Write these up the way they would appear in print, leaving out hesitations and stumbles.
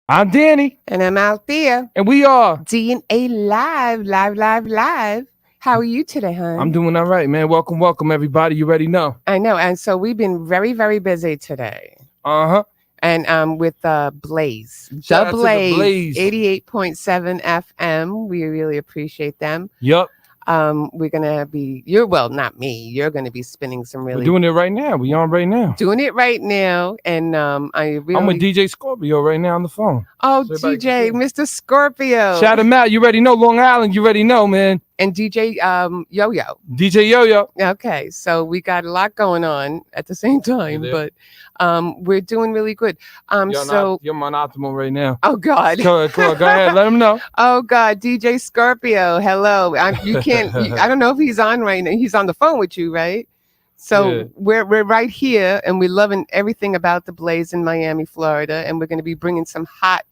I'm Danny. And I'm Althea. And we are DNA live. How are you today, hon? I'm doing all right, man. Welcome, everybody. You already know. I know. And so we've been very, very busy today. Uh-huh. And with Blaze. Shout out to the Blaze. 88.7 FM. We really appreciate them. Yup. We're going to be, not me. You're going to be spinning some really. We're doing it right now. We on right now. Doing it right now. And I'm with DJ Scorpio right now on the phone. Oh, so DJ, Mr. Scorpio. Shout him out. You already know Long Island. You already know, man. And DJ Yo-Yo. DJ Yo-Yo. Okay, so we got a lot going on at the same time, but we're doing really good. You're on optimal right now. Oh, God. Come on, go ahead. Let him know. Oh, God. DJ Scorpio, hello. You can't, I don't know if he's on right now. He's on the phone with you, right? So we're right here, and we're loving everything about the Blaze in Miami, Florida, and we're going to be bringing some hot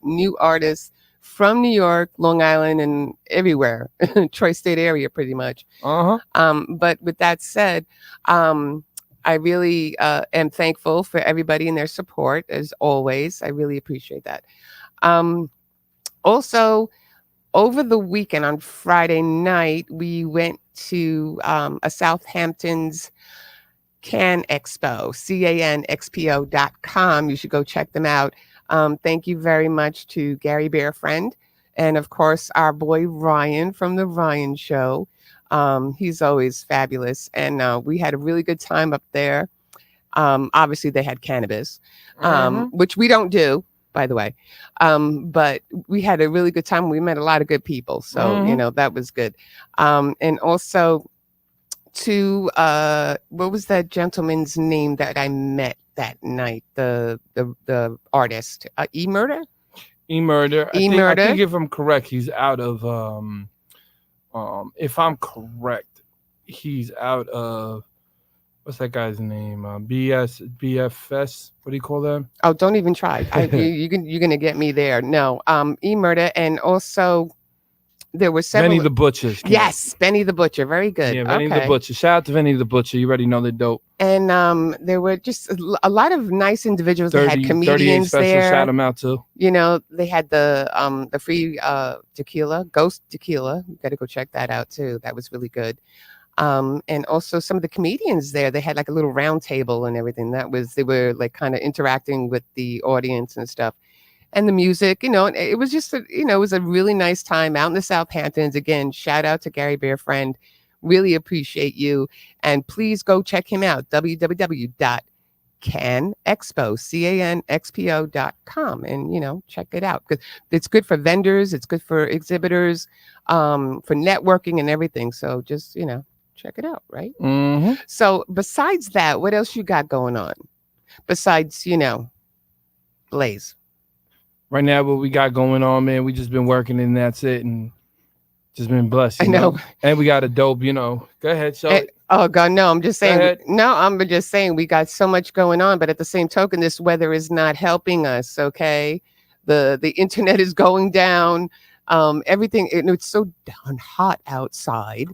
new artists from New York, Long Island, and everywhere, tri-state area, pretty much. But with that said, I really am thankful for everybody and their support, as always. I really appreciate that. Also, over the weekend on Friday night, we went to a Southampton's Can Expo, canxpo.com. You should go check them out. Thank you very much to Gary Bear Friend, and of course our boy Ryan from the Ryan Show. He's always fabulous, and we had a really good time up there. Obviously they had cannabis, which we don't do, by the way, but we had a really good time. We met a lot of good people, so that was good. And also to what was that gentleman's name that I met that night? The artist, E-Murder. E-Murder. I think if I'm correct, he's out of if I'm correct, he's out of what's that guy's name? BFS. What do you call them? Oh, don't even try. You're gonna get me there. No, E-Murder, and also there were several. Benny the Butcher. Yes, Benny the Butcher. Very good. Yeah, Benny the Butcher. Shout out to Benny the Butcher. You already know they're dope. And there were just a lot of nice individuals. They had comedians there. Shout them out too. They had the free tequila, Ghost Tequila. You got to go check that out too. That was really good. And also some of the comedians there, they had like a little round table and everything. They were like kind of interacting with the audience and stuff. And the music, it was just, it was a really nice time out in the Southamptons. Again, shout out to Gary Bear Friend. Really appreciate you. And please go check him out, www.canxpo.com, and, check it out. Because it's good for vendors. It's good for exhibitors, for networking and everything. So just, check it out, right? So besides that, what else you got going on? Besides, Blaze. Right now, what we got going on, man, we just been working and that's it, and just been blessed. I know. And we got a dope, Go ahead, show it. Oh God, no! I'm just saying. No, I'm just saying we got so much going on, but at the same token, this weather is not helping us. Okay, the internet is going down. Everything. It's so darn hot outside.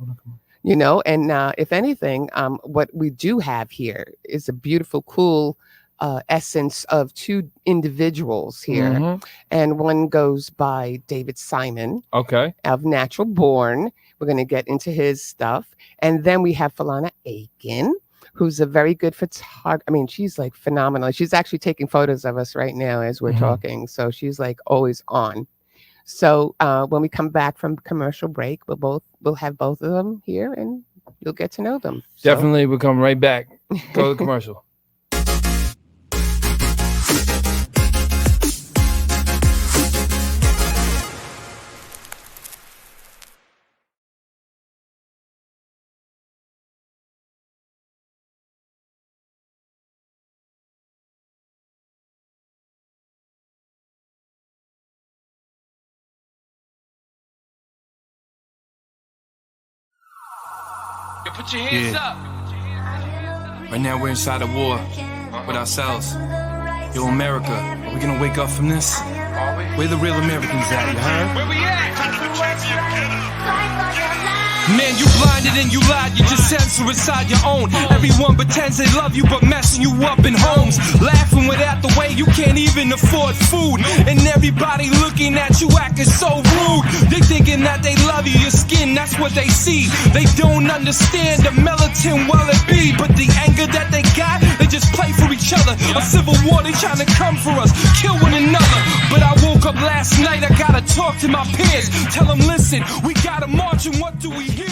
And if anything, what we do have here is a beautiful, cool essence of two individuals here, and one goes by David Simon, of Natural Born. We're going to get into his stuff, and then we have Philana Aiken, who's a very good photographer. I mean, she's like phenomenal. She's actually taking photos of us right now as we're talking, so she's like always on. So when we come back from commercial break, we'll have both of them here, and you'll get to know them. Definitely, we'll come right back. Go to commercial. Put your hands up. Right now we're inside a war with ourselves. Yo, America, are we gonna wake up from this? Where the real Americans at, you heard? Where we at? Man, you blinded and you lied, you just censor inside your own. Everyone pretends they love you, but messing you up in homes. Laughing without the way you can't even afford food. And everybody looking at you acting so rude. They thinking that they love you, your skin, that's what they see. They don't understand the militant well it be. But the anger that they got, they just play for each other. A civil war, they trying to come for us, kill one another. But I woke up last night, I gotta talk to my peers. Tell them, listen, we gotta march and what do we hear?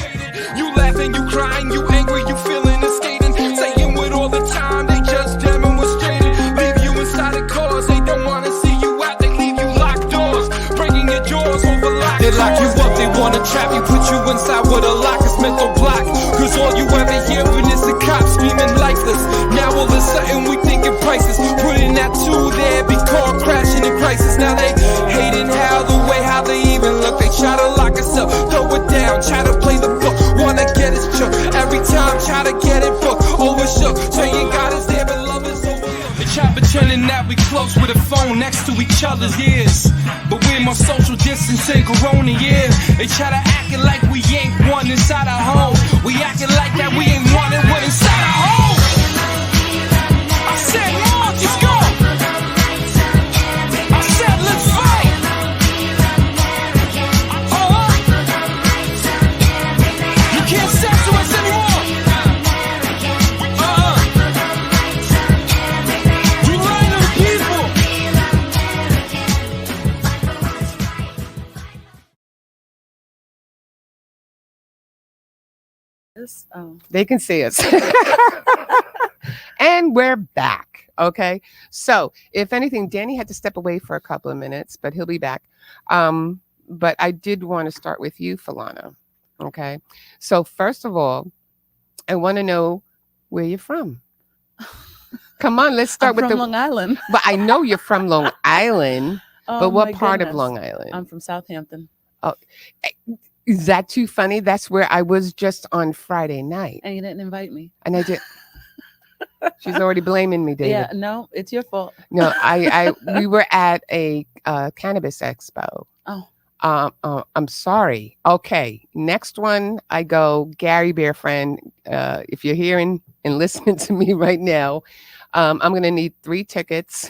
You laughing, you crying, you angry, you feeling and skating. Saying with all the time, they just demonstrated. Leave you inside the cars, they don't wanna see you out. They leave you locked doors, breaking your jaws over locked. They lock you up, they wanna trap you, put you inside with a lock, it's mental block. Cause all you ever hearing is the cops screaming lifeless. Now all of a sudden we thinking prices. Putting that two there, be car crashing in crisis. Now they hating how the way how they even look. They try to lock us up, throw it down, try to play the book. Wanna get us shook, every time try to get it booked. Overshook, saying God is there but love is over. They try pretending that we close with a phone next to each other's ears. But we're more social distancing corona, yeah. They try to acting like we ain't one inside our home. We acting like that we ain't one and one inside our home. I said, Lord, let's go. I said, let's fight. You can't censor us anymore. You lying to the people. They can see us. And we're back. Okay. So if anything, Danny had to step away for a couple of minutes, but he'll be back. But I did want to start with you, Philana. Okay. So first of all, I want to know where you're from. Come on, let's start with from Long Island. But I know you're from Long Island. But what my part of goodness. Long Island? I'm from Southampton. Oh, is that too funny? That's where I was just on Friday night. And you didn't invite me. And I did. She's already blaming me, David. Yeah, no, it's your fault. No, we were at a cannabis expo. Oh. I'm sorry. Okay, next one I go. Gary Bear friend, if you're hearing and listening to me right now, I'm gonna need 3 tickets.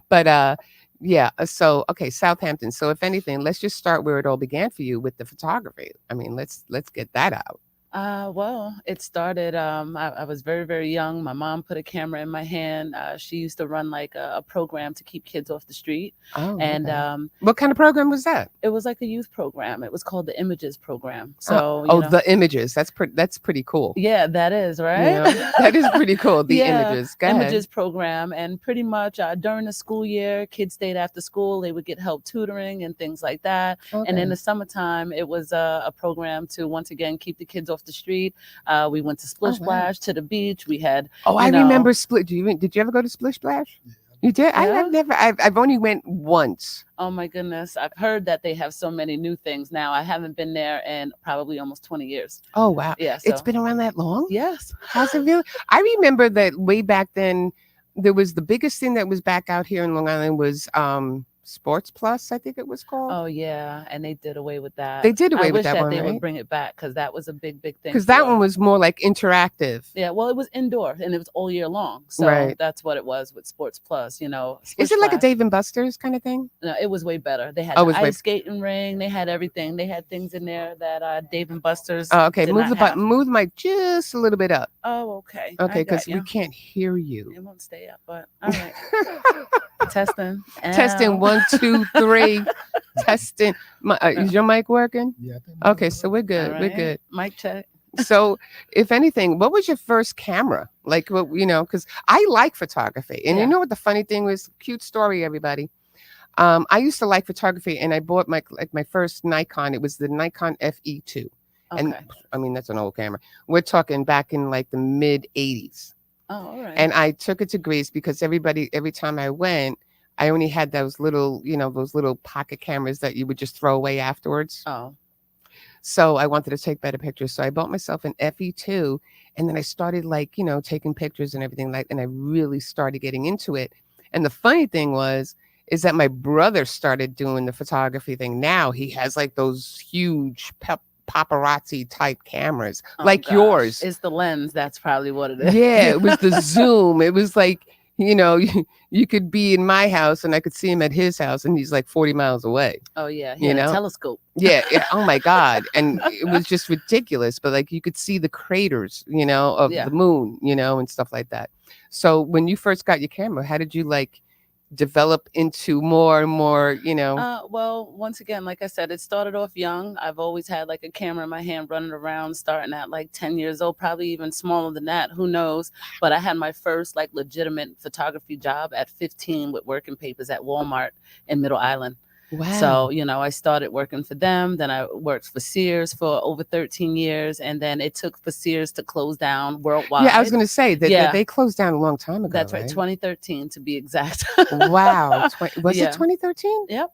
But yeah. So okay, Southampton. So if anything, let's just start where it all began for you with the photography. I mean, let's get that out. Well, it started, I was very, very young. My mom put a camera in my hand. She used to run like a program to keep kids off the street. Oh, And okay. What kind of program was that? it was like a youth program. It was called the Images program. So, Oh, you know, the images. That's pretty cool. yeah, that is, You right? know, that is pretty cool. The Yeah, images. Go ahead. Images program. And pretty much during the school year, kids stayed after school. They would get help tutoring and things like that. And in Okay. the summertime, it was a program to once again keep the kids off the street. We went to Splish wow. Splash, to the beach. We had, Oh, I you know, remember Split. Did you ever go to Splish Splash? You did? Yeah. I've never. I've only went once. oh my goodness, I've heard that they have so many new things now. I haven't been there in probably almost 20 years. Oh wow. Yeah, It's so been around that long. yes. How's it really? I remember that way back then. There was the biggest thing that was back out here in Long Island was Sports Plus. I think it was called. Oh yeah, and they did away with that. They did I away with wish that that one, they right? would bring it back because that was a big thing. Because that for- one was more like interactive. Yeah, well, it was indoor and it was all year long. So Right. that's what it was with Sports Plus. You know, Is Splish it like a Splash. Dave and Buster's kind of thing? No, it was way better. They had Oh, it the was way- ice skating ring. They had everything. They had things in there that Dave and Buster's. Oh, okay. did Move not the have. button. Move the mic just a little bit up. Oh, okay. Okay, I got because you. we can't hear you. It won't stay up, but all right. Testing. Testing Ow. 1, 2, 3. Testing. Is your mic working? Yeah. I think Okay, so we're good. All We're right. good. Mic check. So, if anything, what was your first camera? Like, what because I like photography, and you Yeah. know what the funny thing was? Cute story, everybody. I used to like photography, and I bought my first Nikon. It was the Nikon FE2, Okay. and I mean that's an old camera. We're talking back in like the mid '80s, Oh, all right. and I took it to Greece because every time I went, I only had those little pocket cameras that you would just throw away afterwards. oh, So I wanted to take better pictures. So I bought myself an FE2, and then I started taking pictures and everything and I really started getting into it. And the funny thing is that my brother started doing the photography thing. Now he has like those huge paparazzi type cameras Oh, like gosh. yours. It's the lens. That's probably what it is. Yeah, it was the zoom. It was like, you could be in my house and I could see him at his house and he's like 40 miles away. Oh, yeah. He You had a know? telescope. Yeah, yeah. Oh my God. And it was just ridiculous. But like you could see the craters, of Yeah. the moon, and stuff like that. So when you first got your camera, how did you like develop into more and more, Well, once again, like I said, it started off young. I've always had like a camera in my hand running around, starting at like 10 years old, probably even smaller than that. Who knows? But I had my first like legitimate photography job at 15 with working papers at Walmart in Middle Island. Wow. So, I started working for them. Then I worked for Sears for over 13 years. And then it took for Sears to close down worldwide. Yeah, I was going to say that, Yeah. that they closed down a long time ago. That's right. Right? 2013 to be exact. Wow. Was Yeah. it 2013? Yep.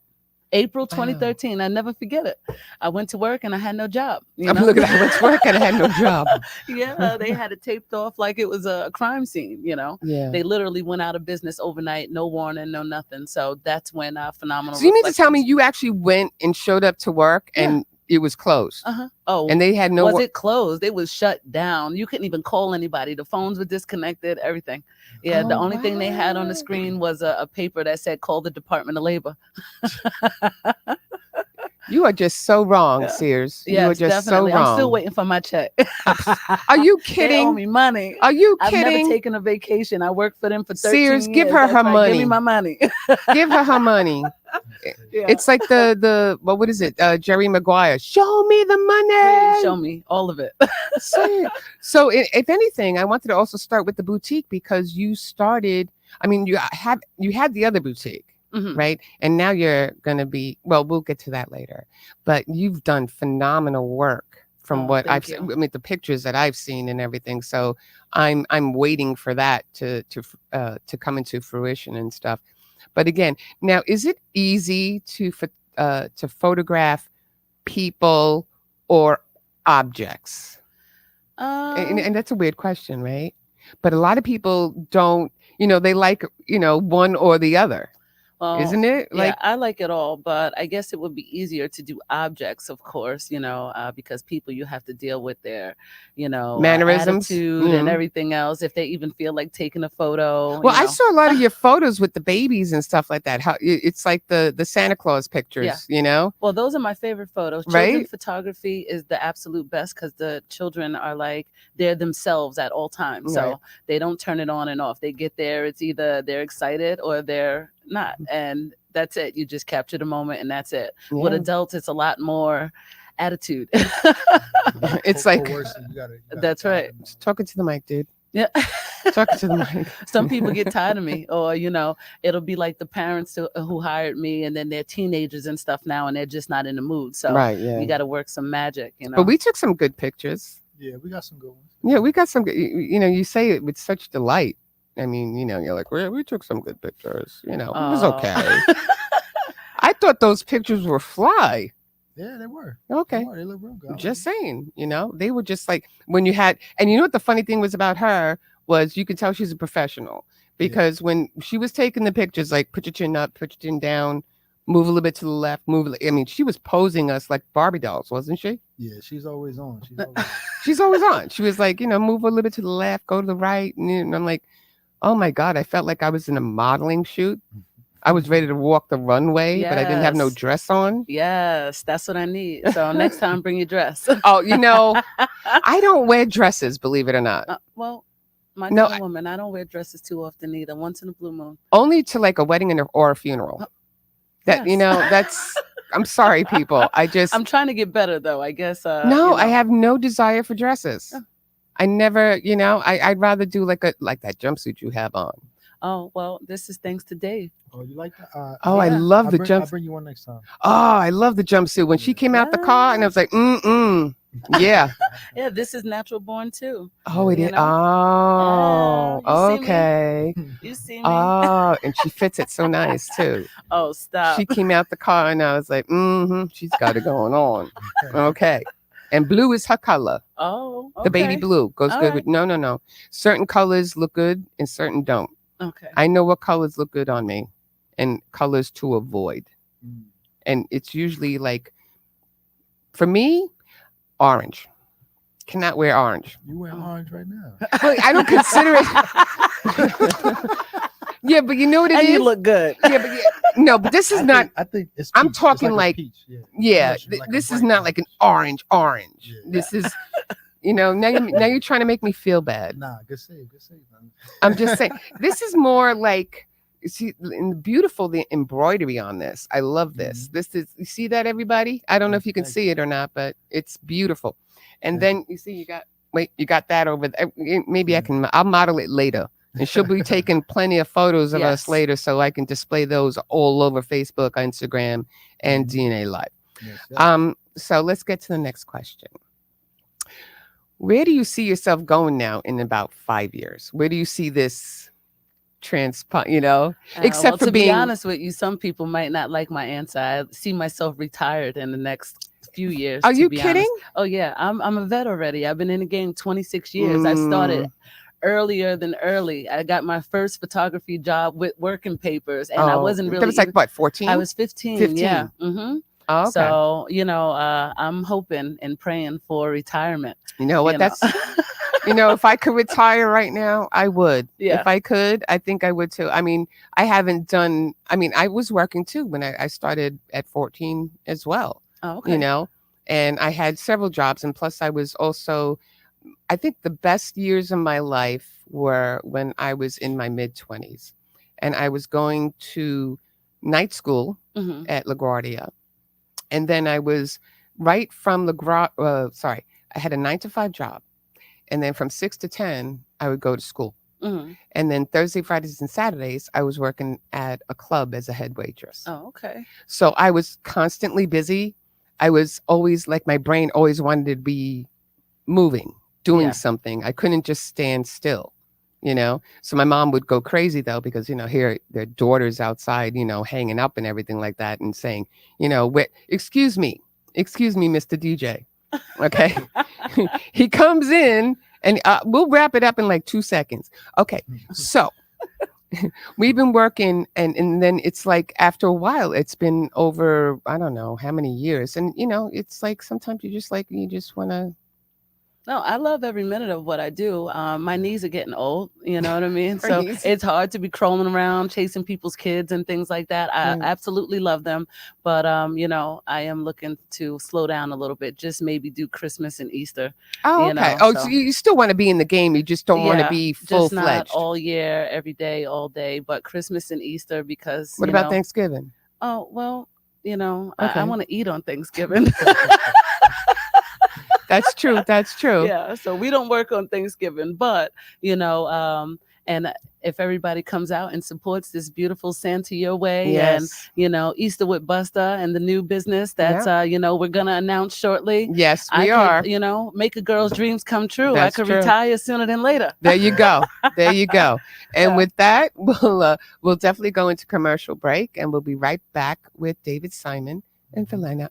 April 2013. I never forget it. I went to work and I had no job. I'm looking at I went to work and I had no job. Yeah, they had it taped off like it was a crime scene, Yeah. They literally went out of business overnight, no warning, no nothing. So that's when Phenomenal. So you mean to tell me you actually went and showed up to work and it was closed? Uh-huh. Oh, and they had no. Was it closed? It was shut down. You couldn't even call anybody. The phones were disconnected. Everything. Yeah, the only thing they had on the screen was a paper that said "Call the Department of Labor." You are just so wrong, Sears. Yes, you are just definitely. so wrong. I'm still waiting for my check. Are you They kidding? owe me money. Are you I've kidding? never taken a vacation. I worked for them for 13 Sears, years. give her That's her right. money. Give me my money. Give her her money. Yeah. It's like the what is it? Jerry Maguire. Show me the money. Show me all of it. So if anything, I wanted to also start with the boutique because you started. I mean, you had the other boutique. Mhm. Right. And now you're going to be, well, we'll get to that later, but you've done phenomenal work from what I've seen. I mean, the pictures that I've seen and everything. So I'm waiting for that to come into fruition and stuff. But again, now, is it easy to photograph people or objects? And that's a weird question, right? But a lot of people don't, they like, one or the other. Well, isn't it? Yeah, I like it all, but I guess it would be easier to do objects, of course, because people you have to deal with their, mannerisms, attitude and everything else. If they even feel like taking a photo. Well, I saw a lot of your photos with the babies and stuff like that. How it's like the Santa Claus pictures, Well, those are my favorite photos. Children photography is the absolute best because the children are like they're themselves at all times, so they don't turn it on and off. They get there, it's either they're excited or they're not, and that's it. You just capture the moment and that's it. With adults, it's a lot more attitude. It's like that's right. Talking to the mic, dude. Yeah. Talking to the mic. Some people get tired of me, or it'll be like the parents who hired me, and then they're teenagers and stuff now, and they're just not in the mood. So you got to work some magic, But we took some good pictures. Yeah, we got some good ones. Yeah, we got some good. You say it with such delight. I mean, you're like, we took some good pictures. It was okay. I thought those pictures were fly. Yeah, they were. Okay. They look real good. Just saying, they were just like when you had, and what the funny thing was about her was you could tell she's a professional because when she was taking the pictures, like put your chin up, put your chin down, move a little bit to the left, I mean, she was posing us like Barbie dolls, wasn't she? Yeah, she's always on. She's always on. She was like, move a little bit to the left, go to the right. And I'm like, oh my God, I felt like I was in a modeling shoot. I was ready to walk the runway, but I didn't have no dress on. Yes, that's what I need. So next time, bring your dress. Oh, I don't wear dresses, believe it or not. Well, my woman, I don't wear dresses too often either. Once in a blue moon. Only to like a wedding or a funeral. That that's. I'm sorry, people. I'm trying to get better though. I guess. No, I have no desire for dresses. I never, I'd rather do like that jumpsuit you have on. Oh, well, this is thanks to Dave. Oh, you like that? I love the jumpsuit. I'll bring you one next time. Oh, I love the jumpsuit. When she came out the car and I was like, yeah. Yeah, this is natural born too. Oh, it is. Oh, okay. You see me? Oh, and she fits it so nice too. Oh, stop. She came out the car and I was like, she's got it going on. Okay. And blue is her color. Oh, okay. The baby blue goes good with no. Certain colors look good and certain don't. Okay. I know what colors look good on me and colors to avoid. And it's usually like, for me, orange. Cannot wear orange. You wear orange right now. Well, I don't consider it. Yeah, but you know what it And is? you look good. Yeah, but no, but this is not. I think it's. I'm peach. talking it's like a peach. Yeah, Like a this is bright not like an orange. Yeah. This is, now you're trying to make me feel bad. Nah, good save, man. I'm just saying, this is more like, you see, beautiful, the embroidery on this. I love this. This is, you see that, everybody? I don't know if you can see it or not, but it's beautiful. And then you see, you got that over there. Maybe I'll model it later. And she'll be taking plenty of photos of us later, so I can display those all over Facebook, Instagram, and DNA Live. Yes, so let's get to the next question. Where do you see yourself going now in about 5 years? Where do you see this except well, for to being be honest with you, some people might not like my answer. I see myself retired in the next few years. Are you kidding? Honest. Oh yeah, I'm a vet already. I've been in the game 26 years. I started earlier than early. I got my first photography job with working papers, and I wasn't really. That was like what, 14? I was 15. Yeah. Mm-hmm. Oh, okay. So I'm hoping and praying for retirement. You know what? That's if I could retire right now, I would. Yeah. If I could, I think I would too. I mean, I was working too when I started at 14 as well. Oh, okay. And I had several jobs, and plus I was also. I think the best years of my life were when I was in my mid-20s, and I was going to night school at LaGuardia. And then I was right from I had a 9-to-5 job. And then from 6 to 10, I would go to school. And then Thursday, Fridays, and Saturdays, I was working at a club as a head waitress. Oh, okay. So I was constantly busy. I was always like, my brain always wanted to be moving, doing something. I couldn't just stand still, So my mom would go crazy though, because, here their daughters outside, hanging up and everything like that, and saying, excuse me, Mr. DJ. Okay. He comes in and we'll wrap it up in like 2 seconds. Okay. So we've been working and then it's like after a while, it's been over, I don't know how many years. And, it's like sometimes you just want to. No, I love every minute of what I do. My knees are getting old, you know what I mean? So it's hard to be crawling around, chasing people's kids and things like that. I absolutely love them. But, I am looking to slow down a little bit, just maybe do Christmas and Easter. Oh, okay. So you still want to be in the game. You just don't want to be full-fledged. Just not all year, every day, all day, but Christmas and Easter because, What about Thanksgiving? Oh, well, I want to eat on Thanksgiving. That's true. That's true. Yeah. So we don't work on Thanksgiving, but, and if everybody comes out and supports this beautiful Santa Your Way and, Easter with Busta and the new business that's, we're going to announce shortly. Yes, we are. Make a girl's dreams come true. That's I could true. retire sooner than later. There you go. There you go. And with that, we'll definitely go into commercial break, and we'll be right back with David Simon and Philana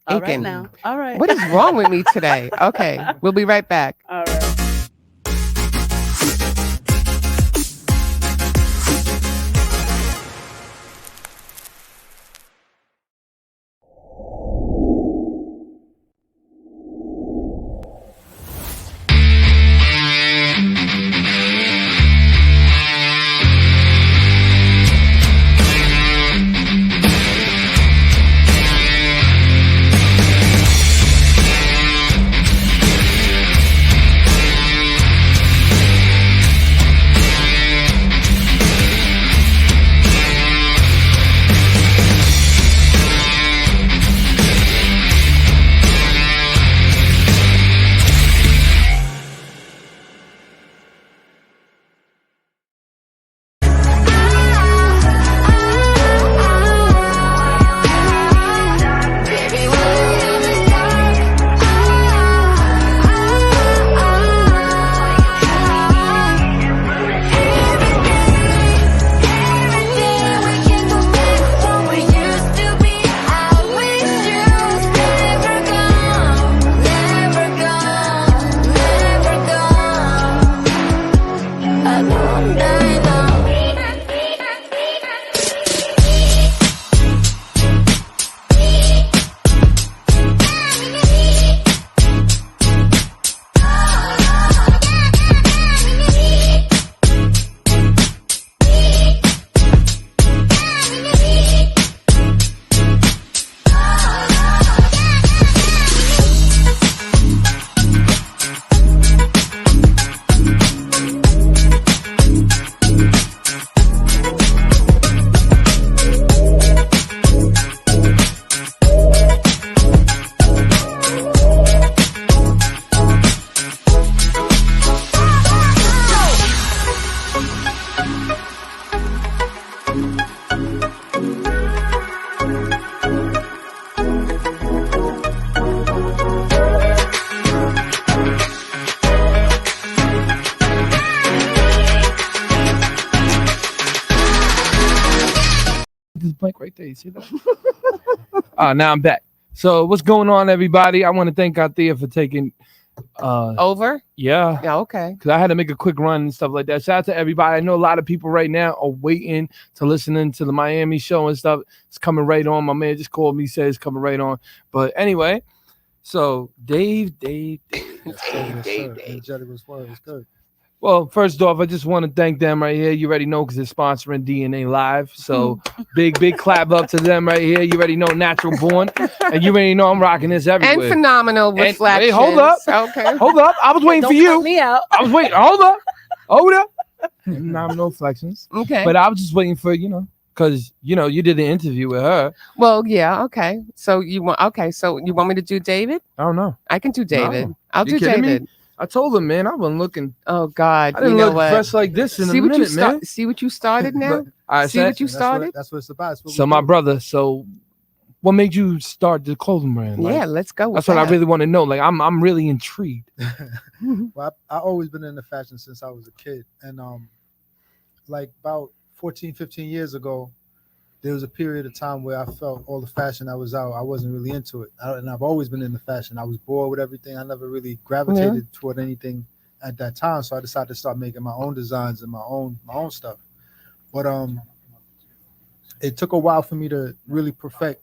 All Aiken. right now. All right. What is wrong with me today? Okay. We'll be right back. All right. there. You see that? Now I'm back. So what's going on, everybody? I want to thank Althea for taking over. Yeah. Okay. Because I had to make a quick run and stuff like that. Shout out to everybody. I know a lot of people right now are waiting to listening to the Miami show and stuff. It's coming right on. My man just called me, said it's coming right on. But anyway, so Dave. Energetic was fun. It was good. Well, first off, I just want to thank them right here. You already know because they're sponsoring DNA Live. So big clap up to them right here. You already know Natural Born. And you already know I'm rocking this everywhere. And Phenomenal Reflections. Wait, hold up. Okay. Hold up. I was waiting for you. Cut me out. I was waiting. Hold up. Phenomenal Reflections. Okay. But I was just waiting for, because, you did an interview with her. Well, yeah. Okay. So you want me to do David? I don't know. I can do David. No. I'll do David. Me? I told him, man, I wasn't looking. Oh God, I didn't look fresh like this in a minute, man. See what you started now. See what you started. That's what it's about. So my brother. So, what made you start the clothing brand? Yeah, let's go. That's what I really want to know. Like, I'm really intrigued. Well, I've always been into fashion since I was a kid, and like about 14, 15 years ago, there was a period of time where I felt all the fashion that was out, I wasn't really into it. And I've always been into fashion. I was bored with everything. I never really gravitated toward anything at that time. So I decided to start making my own designs and my own stuff. But it took a while for me to really perfect.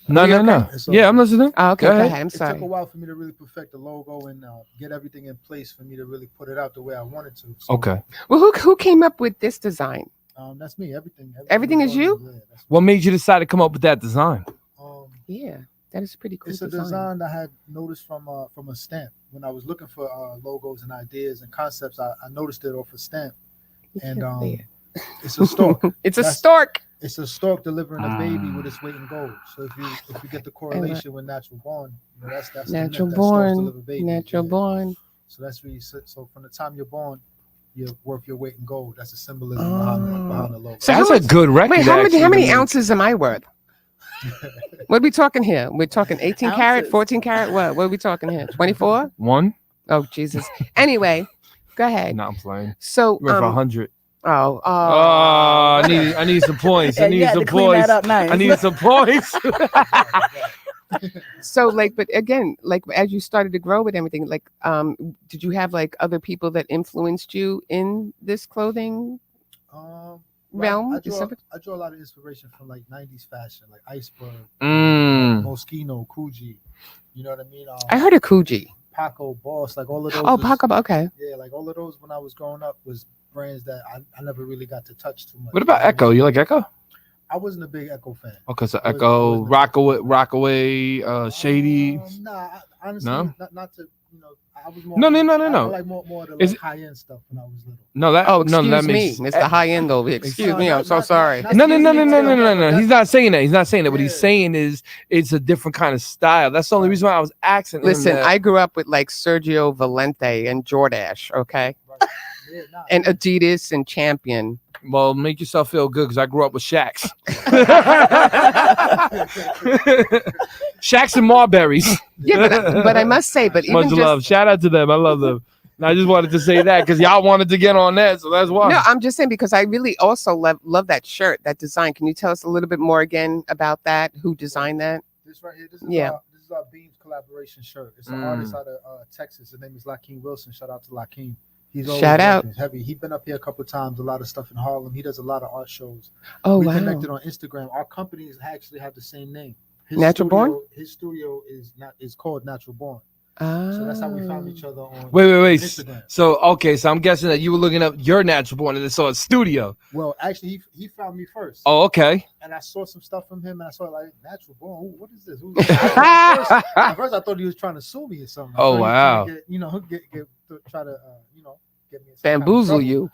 No. Yeah, I'm listening. Oh, okay, go ahead. I'm sorry. It took a while for me to really perfect the logo and get everything in place for me to really put it out the way I wanted to. So, okay. Well, who came up with this design? That's me. Everything is you? Yeah, what made you decide to come up with that design? Yeah, that is pretty cool. It's a design I had noticed from a stamp. When I was looking for logos and ideas and concepts, I noticed it off a stamp. And it's a stork. It's a stork. It's a stork delivering a baby with its weight in gold. So if you get the correlation with natural born, that's natural born. Natural born. So that's really so from the time you're born, you're worth your weight in gold. That's a symbolism behind the logo. So that's a good record. Wait, how many ounces am I worth? What are we talking here? We're talking 18 karat, 14 karat. What are we talking here? 24? 1. Oh Jesus. Anyway, go ahead. No, I'm playing. So worth 100. I need some points. I need some points. Nice. I need some points. So but again, as you started to grow with everything, did you have other people that influenced you in this clothing realm? I draw a lot of inspiration from 90s fashion, like Iceberg, Moschino, Coogee. You know what I mean? I heard of Coogee. Paco, Boss, all of those. Oh, Paco, okay. Yeah, all of those when I was growing up was brands that I never really got to touch too much. What about Echo? You like Echo? I wasn't a big Echo fan. Okay, so Echo, Rockaway, Shady. Honestly, no? not to, I was more. No. I like more of the high end stuff when I was little. No, that. Excuse me, Mr. High End over here. Excuse me, I'm so sorry. No. He's not saying that. What he's saying is it's a different kind of style. That's the only reason why I was asking. Listen, I grew up with Sergio Valente and Jordache, okay, and Adidas and Champion. Well, make yourself feel good because I grew up with Shaqs. Shaqs and Marberries. Yeah, but I must say, even much love. Shout out to them. I love them. And I just wanted to say that because y'all wanted to get on that, so that's why. No, I'm just saying because I really also love that shirt, that design. Can you tell us a little bit more again about that? Who designed that? This right here. This is our Beams collaboration shirt. It's an artist out of Texas. His name is Lakeem Wilson. Shout out to Lakeem. He's always shout out. Heavy. He's been up here a couple of times. A lot of stuff in Harlem. He does a lot of art shows. Oh, we connected on Instagram. Our companies actually have the same name. Natural Born. His studio is called Natural Born. So that's how we found each other on. Wait. Instagram. So I'm guessing that you were looking up your Natural Born and saw a studio. Well, actually, he found me first. Oh, okay. And I saw some stuff from him, and I saw Natural Born. Ooh, what is this? At first, I thought he was trying to sue me or something. Oh wow. Try to get me bamboozle you.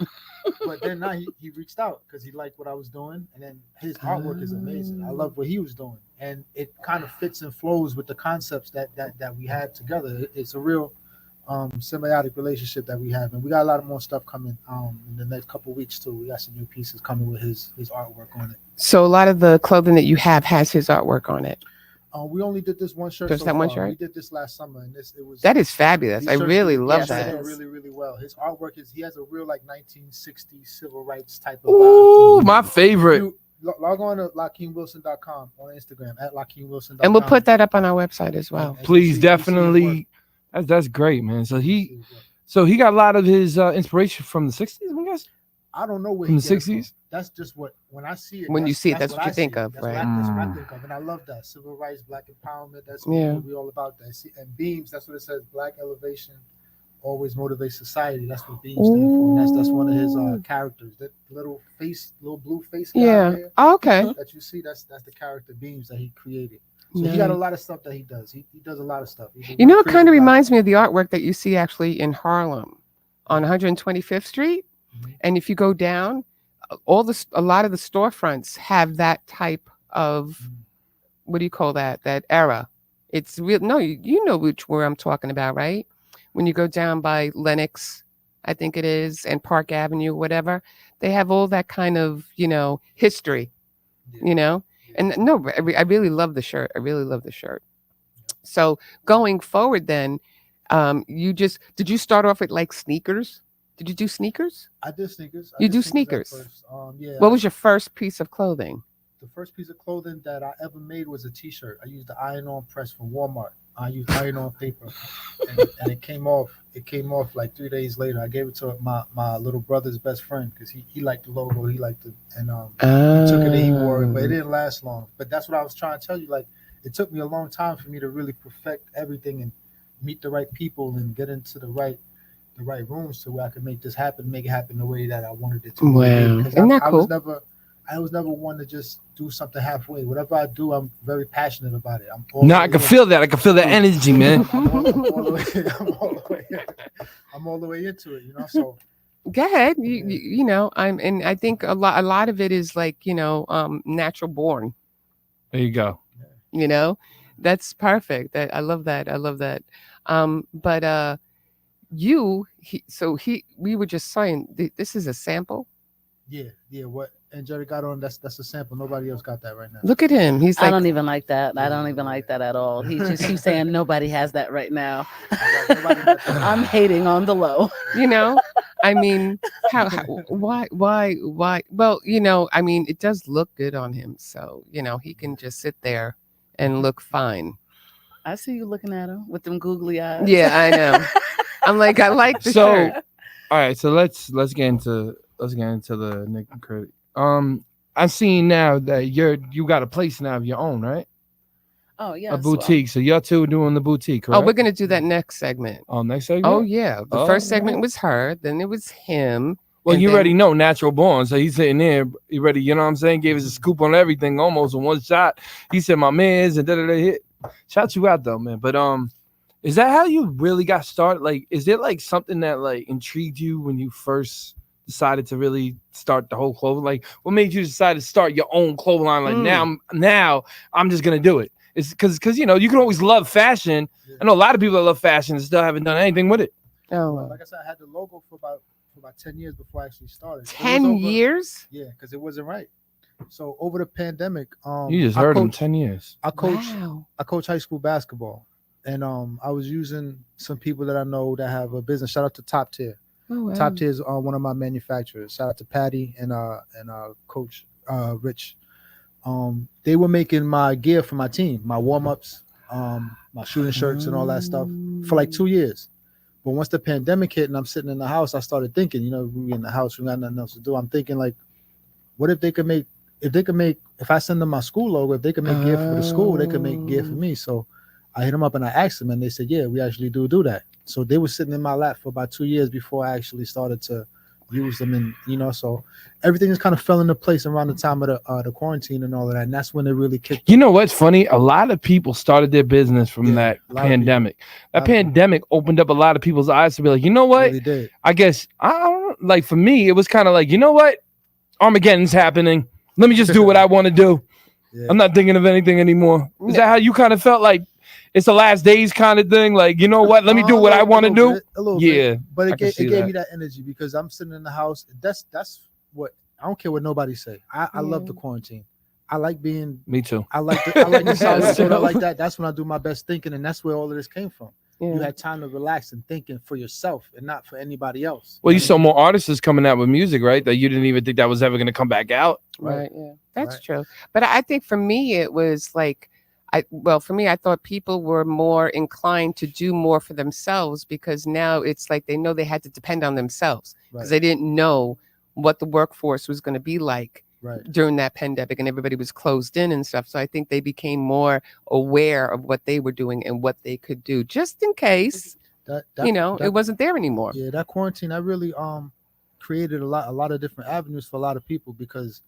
But then now he reached out because he liked what I was doing, and then his artwork is amazing. I love what he was doing, and it kind of fits and flows with the concepts that we had together. It's a real symbiotic relationship that we have, and we got a lot of more stuff coming in the next couple of weeks too. We got some new pieces coming with his artwork on it. So a lot of the clothing that you have has his artwork on it. We only did this one shirt. Just so that one far. shirt? We did this last summer, and it was That is fabulous. I really love Yes, that. it Did is. really, really well. His artwork he has a real like 1960s civil rights type of Ooh, vibe. my favorite. You log on to LakeemWilson.com on Instagram at LakeemWilson.com. And we'll put that up on our website as well. And Please, you see his definitely. That's great, man. So he got a lot of his inspiration from the 60s, I guess. I don't know where From he the get it from. 60s? That's just what when I see it. When you see it, that's what you I think see. of, That's right? That's what I think of, and I love that civil rights, black empowerment. That's what we all about. That. See, and beams. That's what it says. Black elevation always motivates society. That's what beams stand for. And that's one of his characters. That little blue face guy there. Oh, okay. That you see. That's the character beams that he created. So he got a lot of stuff that he does. He does a lot of stuff. You know, it kind of reminds me of the artwork that you see actually in Harlem on 125th Street. Mm-hmm. And if you go down, a lot of the storefronts have that type of, what do you call that? That era. It's real. No, you know where I'm talking about, right? When you go down by Lenox, I think it is, and Park Avenue, whatever, they have all that kind of, history, And no, I really love the shirt. I really love the shirt. So going forward, then, did you start off with like sneakers? Did you do sneakers? I did sneakers. You do sneakers? Yeah. What was your first piece of clothing? The first piece of clothing that I ever made was a T-shirt. I used the iron-on press from Walmart. I used iron-on paper, and it came off. It came off like 3 days later. I gave it to my little brother's best friend because he liked the logo. He liked it, and he took it and he wore it, but it didn't last long. But that's what I was trying to tell you. Like, it took me a long time for me to really perfect everything and meet the right people and get into the right rooms to where I could make this happen, make it happen the way that I wanted it to. Wow, isn't that cool? I was never one to just do something halfway. Whatever I do, I'm very passionate about it. I can feel that. I can feel that energy, man. I'm all the way into it, So go ahead. I think a lot of it is like, natural born. There you go. That's perfect. I love that. I love that. But we were just saying this is a sample. Yeah. What and Jerry got on, that's a sample. Nobody else got that right now. Look at him. He's like, I don't even like that. I don't even like that at all. He just keeps saying nobody has that right now. I'm hating on the low. I mean, why? Well, I mean, it does look good on him. So, he can just sit there and look fine. I see you looking at him with them googly eyes. Yeah, I know. I'm like, I like the shirt. All right, so let's get into the Nick and Kurt. I'm seeing now that you got a place now of your own, right? Oh yeah, a boutique. So y'all two doing the boutique, correct? Oh, we're gonna do that next segment. Oh, next segment. Oh yeah, the first segment was her, then it was him. Well, you already know Natural Born, so he's sitting there. He ready, you know what I'm saying? Gave us a scoop on everything, almost in one shot. He said, "My man's," and hit. Shout you out though, man. But is that how you really got started? Like, is there like something that like intrigued you when you first decided to really start the whole clothing? Like, what made you decide to start your own clothing line? Like now I'm just gonna do it. It's because you can always love fashion. Yeah. I know a lot of people that love fashion and still haven't done anything with it. Oh, like I said, I had the logo for about 10 years before I actually started. 10 years? Yeah, because it wasn't right. So over the pandemic, you just heard him 10 years. I coach high school basketball, and I was using some people that I know that have a business. Shout out to Top Tier. Oh, wow. Top Tier is one of my manufacturers. Shout out to Patty and Coach Rich. They were making my gear for my team, my warm-ups, my shooting shirts and all that stuff for like 2 years. But once the pandemic hit and I'm sitting in the house, I started thinking, we in the house, we got nothing else to do. I'm thinking like, what if they could make, if I send them my school logo, if they could make gear for the school, they could make gear for me. So I hit them up and I asked them and they said, yeah, we actually do that. So they were sitting in my lap for about 2 years before I actually started to use them. And, so everything just kind of fell into place around the time of the quarantine and all of that. And that's when it really kicked. You know what's funny? A lot of people started their business from that pandemic. That pandemic opened up a lot of people's eyes to be like, you know what? Really did. I guess, I don't like, for me, it was kind of like, you know what? Armageddon's happening. Let me just do what I want to do. Yeah. I'm not thinking of anything anymore. Is that how you kind of felt? Like it's the last days kind of thing? Like, you know what? Let me do what I want to do. A little bit. But it gave me that energy because I'm sitting in the house. That's what I don't care what nobody say. I love the quarantine. I like being. Me too. I like the solitude. I like that. That's when I do my best thinking, and that's where all of this came from. Yeah. You had time to relax and thinking for yourself and not for anybody else. Well, you know what I saw mean? more artists coming out with music, right? That you didn't even think that was ever going to come back out. Right. Yeah. That's Right. true. But I think for me, it was like, for me, I thought people were more inclined to do more for themselves because now it's like they know they had to depend on themselves because Right. they didn't know what the workforce was going to be like Right. during that pandemic and everybody was closed in and stuff. So I think they became more aware of what they were doing and what they could do just in case, That it wasn't there anymore. Yeah, that quarantine, that really created a lot of different avenues for a lot of people because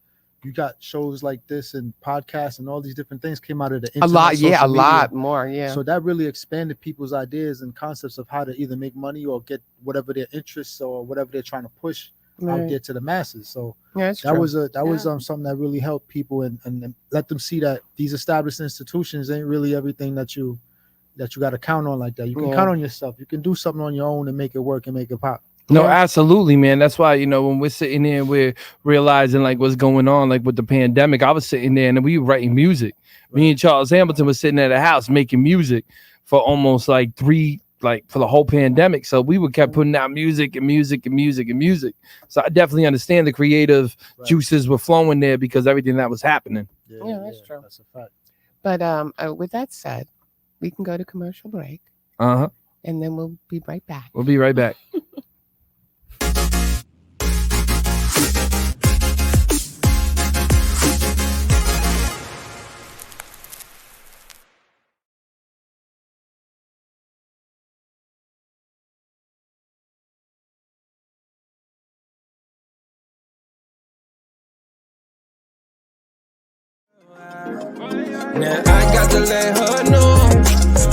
you got shows like this and podcasts and all these different things came out of the internet. A lot. Yeah. A social media. lot more. Yeah. So that really expanded people's ideas and concepts of how to either make money or get whatever their interests or whatever they're trying to push out Right. there to the masses. So Yeah, that's that true. was something that really helped people and let them see that these established institutions ain't really everything that you got to count on like that. You can Yeah. count on yourself. You can do something on your own and make it work and make it pop. No, Yeah. absolutely, man. That's why, when we're sitting there, we're realizing like what's going on, like with the pandemic. I was sitting there and we were writing music. Me and Charles Hamilton was sitting at a house making music for almost like for the whole pandemic. So we would kept putting out music and music and music and music. So I definitely understand the creative Right. juices were flowing there because everything that was happening. Yeah, that's true. That's a fact. But with that said, we can go to commercial break Uh-huh. and then we'll be right back. We'll be right back. Now I got to let her know,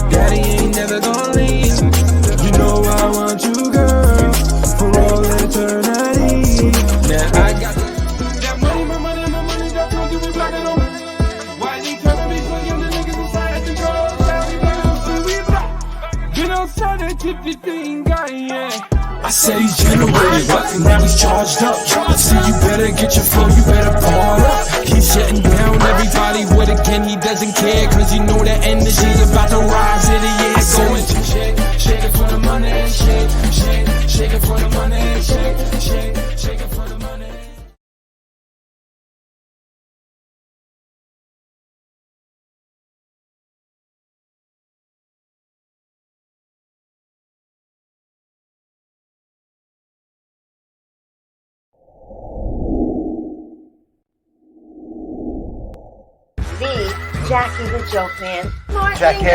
Daddy ain't never gonna leave. You know I want you, girl, for all eternity. Now I got that money, my money, my money, that's what you be blocking on. Why you trying to be so young, the niggas inside control? Get outside that 50 guy, yeah. I said he's generated, but now he's charged up. I said you better get your flow, you better part up. He's shutting down everybody with a gun, he doesn't care, cause you know that energy's about to rise in the air. Going shake it for the money, shake it for the money, shake it for the money. The Jackie the Joke Man. Jackie!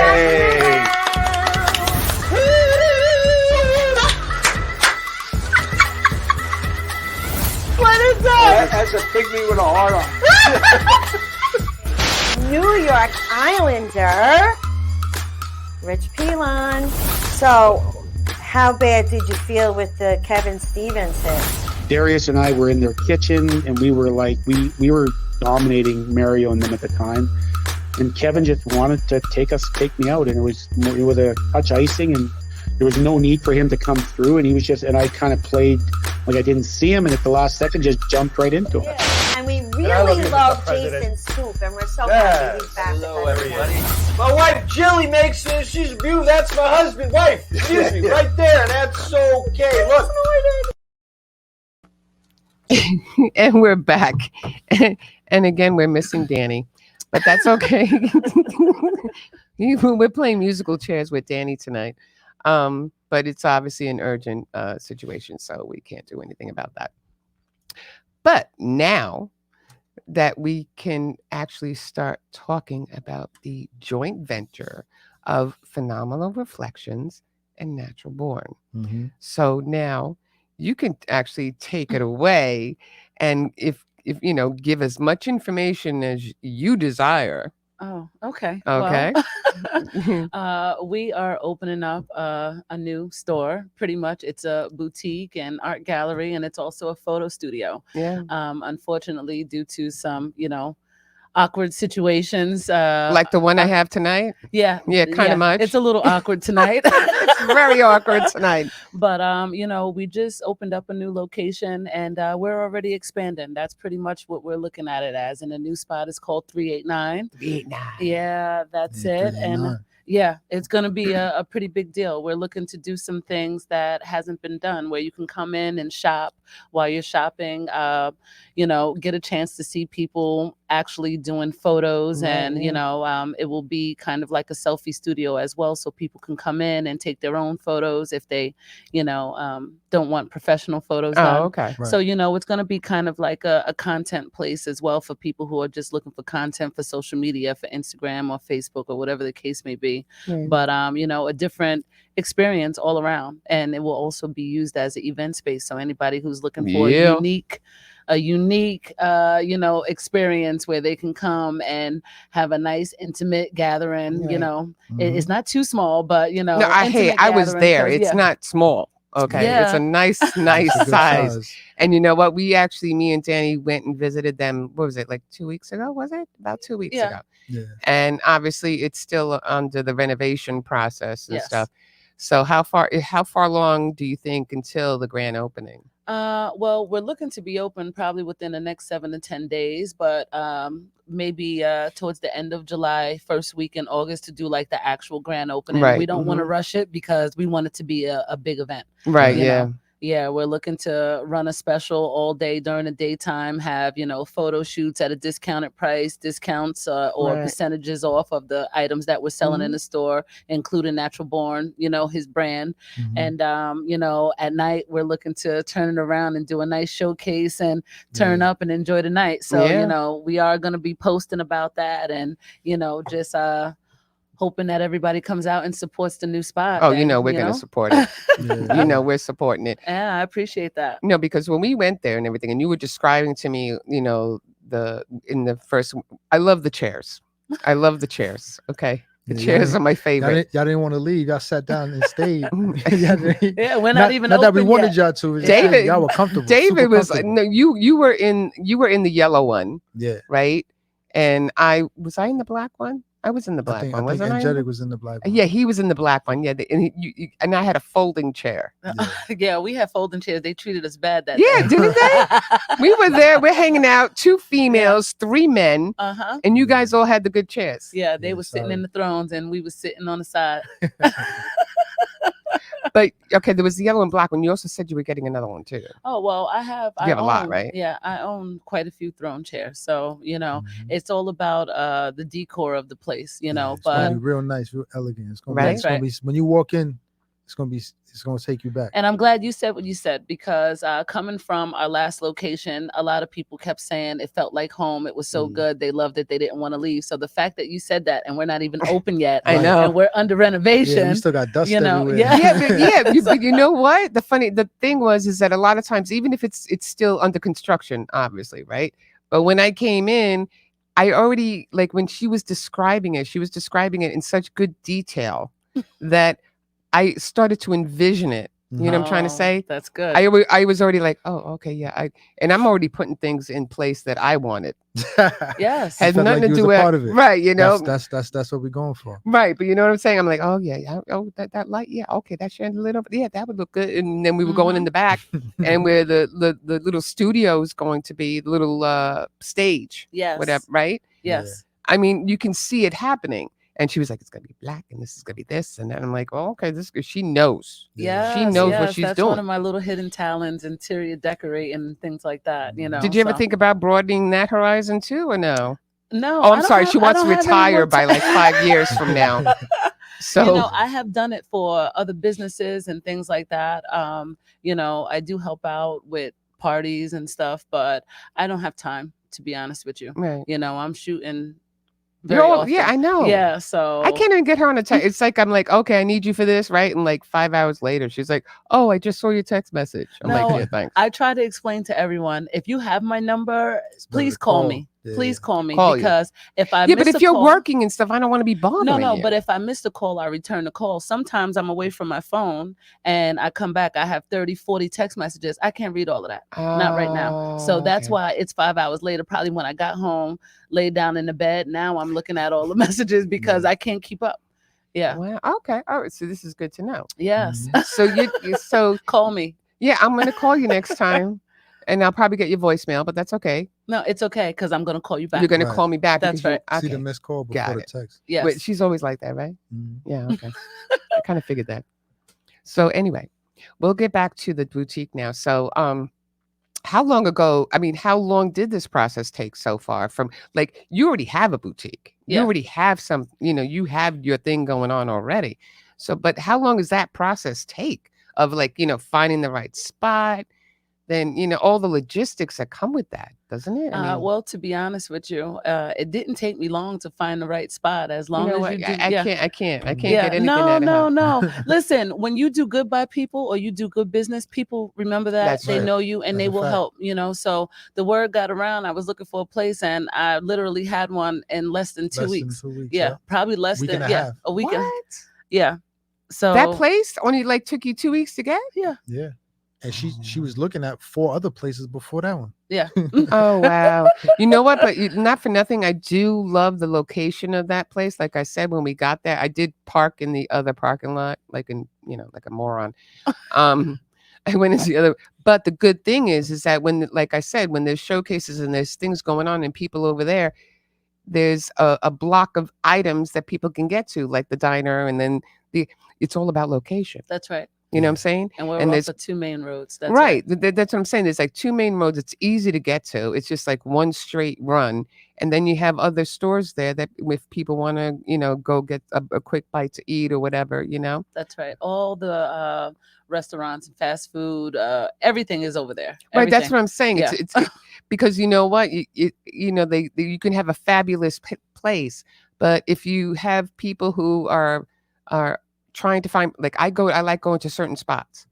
What is that? That's a pygmy with a heart on. New York Islander, Rich Pilon. So, how bad did you feel with the Kevin Stevens hit? Darius and I were in their kitchen, and we were like, we were dominating Mario and them at the time. And Kevin just wanted to take me out, and it was a touch icing, and there was no need for him to come through, and and I kind of played like I didn't see him, and at the last second just jumped right into him. Yeah. And we I really love love you, Mr. Jason Scoop, and we're so happy he's back. Hello, everybody. My wife Jilly makes it. She's beautiful. That's my husband. Wife, excuse me, right there. That's okay. Look. And we're back. And again, we're missing Danny, but that's okay. We're playing musical chairs with Danny tonight. But it's obviously an urgent situation, so we can't do anything about that. But now that we can actually start talking about the joint venture of Phenomenal Reflections and Natural Born. Mm-hmm. So now you can actually take it away, and if give as much information as you desire. Oh, okay. Okay. Well, we are opening up a new store. Pretty much, it's a boutique and art gallery, and it's also a photo studio. Yeah. Unfortunately, due to some, awkward situations. Like the one I have tonight? Yeah. Yeah, kind of much. It's a little awkward tonight. It's very awkward tonight. But we just opened up a new location and we're already expanding. That's pretty much what we're looking at it as. And the new spot is called 389. 389. Yeah, that's it. And yeah, it's going to be a pretty big deal. We're looking to do some things that hasn't been done where you can come in and shop while you're shopping, get a chance to see people actually doing photos. Right, And, yeah. it will be kind of like a selfie studio as well. So people can come in and take their own photos if they, don't want professional photos done. Oh, okay. So, it's going to be kind of like a content place as well for people who are just looking for content for social media, for Instagram or Facebook or whatever the case may be. Right. But, a different experience all around. And it will also be used as an event space. So anybody who's looking for a unique experience where they can come and have a nice intimate gathering. Right. It's not too small, but No, I was there. It's not small. Okay. Yeah. It's a nice size. And you know what? Me and Danny went and visited them. What was it, like 2 weeks ago? Was it? About 2 weeks ago. Yeah. And obviously it's still under the renovation process and stuff. So how far long do you think until the grand opening? Well, we're looking to be open probably within the next 7 to 10 days, but maybe towards the end of July, first week in August to do like the actual grand opening. Right. We don't want to rush it because we want it to be a big event. Right. you Yeah. know? Yeah, we're looking to run a special all day during the daytime, have, photo shoots at a discounted price, discounts or Right. percentages off of the items that we're selling in the store, including Natural Born, his brand. And, at night, we're looking to turn it around and do a nice showcase and turn up and enjoy the night. So, we are going to be posting about that and, just hoping that everybody comes out and supports the new spot. Oh, we're going to support it. We're supporting it. Yeah, I appreciate that. No, because when we went there and everything, and you were describing to me, I love the chairs. I love the chairs. Okay. The chairs are my favorite. Y'all didn't want to leave. Y'all sat down and stayed. Yeah, we're not even not that we open wanted yet. y'all to. David, y'all were comfortable. David was comfortable. no, you were in the yellow one. Yeah. Right. And I in the black one. I was in the black one. I think Wasn't I? Angelic was in the black one. Yeah, he was in the black one. Yeah, and I had a folding chair. Yeah, we had folding chairs. They treated us bad that Yeah, day. didn't they? We were there. We're hanging out. 2 females, 3 men, and you guys all had the good chairs. Yeah, they were sitting in the thrones, and we were sitting on the side. But okay, there was the yellow and black one. You also said you were getting another one too. Oh well, I have a lot, right? Yeah, I own quite a few throne chairs. So it's all about the decor of the place. It's but gonna be real nice, real elegant. It's gonna Right. be. It's gonna be when you walk in. It's gonna take you back. And I'm glad you said what you said because coming from our last location, a lot of people kept saying it felt like home. It was so good. They loved it. They didn't want to leave. So the fact that you said that and we're not even open yet, I know, and we're under renovation. Yeah, we still got dust everywhere. But you know what? The thing is that a lot of times, even if it's still under construction, obviously, right? But when I came in, I already when she was describing it in such good detail that I started to envision it. You know what I'm trying to say? That's good. I was already like, oh, okay, yeah. And I'm already putting things in place that I wanted. Yes. Had nothing to do with part of it. Right, That's what we're going for. Right, but you know what I'm saying? I'm like, oh yeah, oh that light, yeah, okay, that chandelier, yeah, that would look good. And then we were going in the back, and where the little studio is going to be, the little stage, yes, whatever, right? Yes. I mean, you can see it happening. And she was like, it's going to be black and this is going to be this. And then I'm like, oh, okay, she knows. Yeah. She knows what she's that's doing. One of my little hidden talents, interior decorating and things like that, Did you ever think about broadening that horizon too or no? No. Oh, I'm sorry. She wants to retire by like 5 years from now. So, I have done it for other businesses and things like that. I do help out with parties and stuff, but I don't have time, to be honest with you. Right. I'm shooting. Yeah, I know. Yeah, so I can't even get her on a text. It's like I'm like, okay, I need you for this, right? And like 5 hours later, she's like, oh, I just saw your text message. I'm like, yeah, thanks. I try to explain to everyone, if you have my number, please call me. please call me Call you. because if I Yeah, miss but if a you're call, working and stuff, I don't want to be bothering no, you. but if I miss a call, I return the call. Sometimes I'm away from my phone and I come back. I have 30, 40 text messages. I can't read all of that. Not right now. So that's Okay. why it's 5 hours later, probably when I got home, laid down in the bed. Now I'm looking at all the messages because I can't keep up. Yeah. Wow. Okay. All right. So this is good to know. Yes. So so Call me. yeah, I'm gonna call you next time, and I'll probably get your voicemail, but that's okay. No, it's okay because I'm going to call you back. You're gonna Right. call me back That's because right. you See the okay. missed call before Got the it. text. Yes. Wait, she's always like that, right? Mhm. Yeah. Okay. I kind of figured that. So anyway, we'll get back to the boutique now. So how long ago, I mean, how long did this process take so far? From like you already have a boutique. You Yeah. already have some, you have your thing going on already. So but how long does that process take of like, finding the right spot? Then, all the logistics that come with that, doesn't it? I mean, Well, to be honest with you, it didn't take me long to find the right spot. As you long know as what? you do, I yeah. can't get Yeah, anything no, out of no, her. no. Listen, when you do good by people or you do good business, people remember that. That's They right. know you and That's they a will fact. help. So the word got around. I was looking for a place and I literally had one in less than 2 Less than weeks. 2 weeks. Yeah, probably less Week than and a half. a week. What? Yeah. So That place only like took you 2 weeks to get? yeah, Yeah. And she was looking at 4 other places before that one. yeah. Oh wow. You know what? But not for nothing, I do love the location of that place. Like I said, when we got there, I did park in the other parking lot, like like a moron. I went into the other. But the good thing is that when, like I said, when there's showcases and there's things going on and people over there, there's a block of items that people can get to, like the diner, and then it's all about location. That's right. You know what I'm saying? And we're And off there's of 2 main roads. That's right. That's what I'm saying. There's like 2 main roads. It's easy to get to. It's just like one straight run. And then you have other stores there that if people want to, go get a quick bite to eat or whatever, That's right. All the restaurants and fast food, everything is over there. Right. That's Everything. what I'm saying. Yeah. It's because you know what, they you can have a fabulous place, but if you have people who are trying to find, like I like going to certain spots,